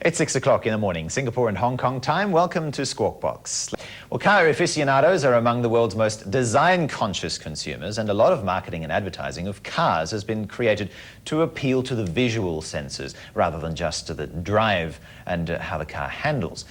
It's 6 o'clock in the morning, Singapore and Hong Kong time. Welcome to Squawk Box. Well, car aficionados are among the world's most design-conscious consumers, and a lot of marketing and advertising of cars has been created to appeal to the visual senses rather than just to the drive and how the car handles.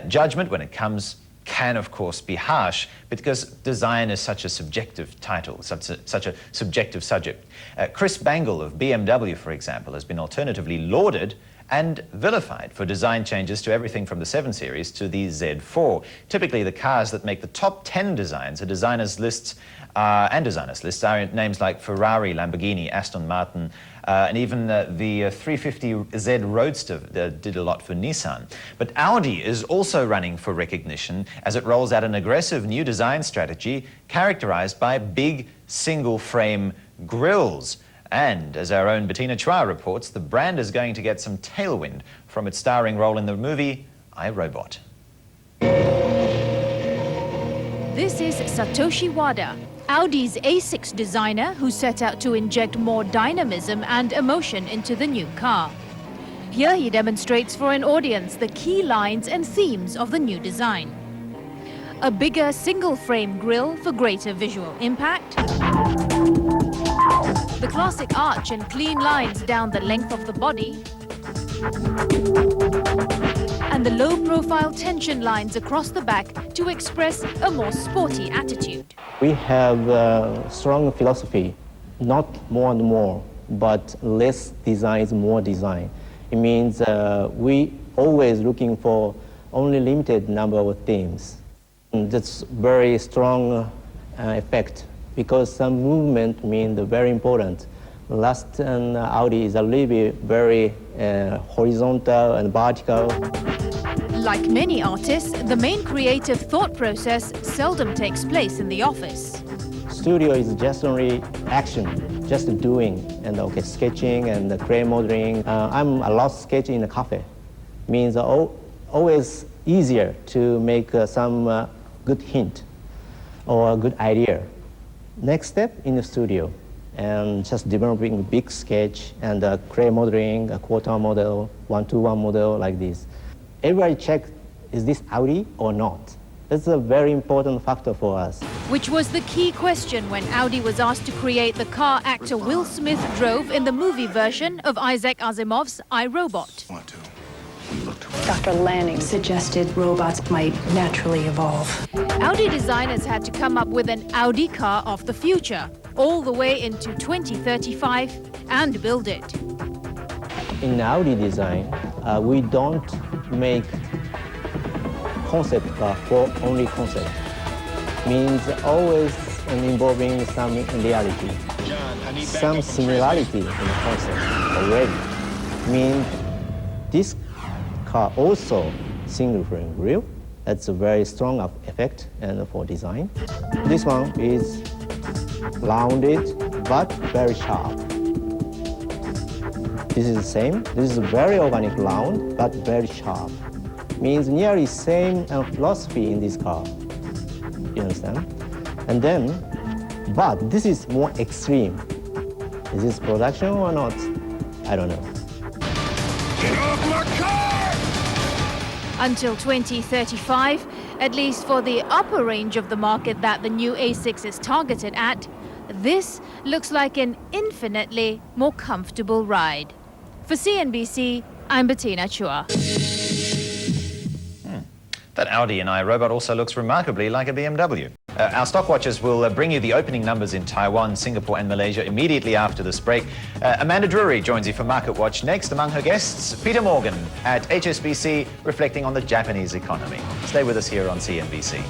Judgment when it comes can, of course, be harsh, because design is such a subjective title, such a subjective subject. Chris Bangle of BMW, for example, has been alternatively lauded and vilified for design changes to everything from the 7 Series to the Z4. Typically, the cars that make the top 10 designs are designers' lists are names like Ferrari, Lamborghini, Aston Martin, and even the 350Z Roadster did a lot for Nissan. But Audi is also running for recognition as it rolls out an aggressive new design strategy characterized by big single-frame grilles. And as our own Bettina Chua reports, the brand is going to get some tailwind from its starring role in the movie I, Robot. This is Satoshi Wada, Audi's A6 designer who set out to inject more dynamism and emotion into the new car. Here he demonstrates for an audience the key lines and themes of the new design. A bigger single-frame grille for greater visual impact. The classic arch and clean lines down the length of the body. And the low-profile tension lines across the back to express a more sporty attitude. We have a strong philosophy, not more and more, but less design is more design. It means we always looking for only limited number of themes. And that's very strong effect, because some movement means very important. Last Audi is a little bit very horizontal and vertical. Like many artists, the main creative thought process seldom takes place in the office. Studio is just only action, just doing, and sketching and clay modeling. I'm a lot sketching in a cafe. Means always easier to make some good hint or a good idea. Next step in the studio, and just developing a big sketch and clay modeling, a quarter model, 1-to-1 model like this. Everybody check, is this Audi or not? That's a very important factor for us. Which was the key question when Audi was asked to create the car actor Will Smith drove in the movie version of Isaac Asimov's I, Robot. Dr. Lanning suggested robots might naturally evolve. Audi designers had to come up with an Audi car of the future, all the way into 2035, and build it. In Audi design, we don't make concept car for only concept. Means always involving some reality, some similarity in the concept already. Means this car also single frame grille. That's a very strong effect and for design. This one is rounded but very sharp. This is the same. This is a very organic round but very sharp. Means nearly same philosophy in this car. You understand? And then, but this is more extreme. Is this production or not? I don't know. Get off my car! Until 2035, at least for the upper range of the market that the new A6 is targeted at, this looks like an infinitely more comfortable ride. For CNBC, I'm Bettina Chua. That Audi and I, Robot also looks remarkably like a BMW. Our stock watchers will bring you the opening numbers in Taiwan, Singapore and Malaysia immediately after this break. Amanda Drury joins you for Market Watch next. Among her guests, Peter Morgan at HSBC, reflecting on the Japanese economy. Stay with us here on CNBC.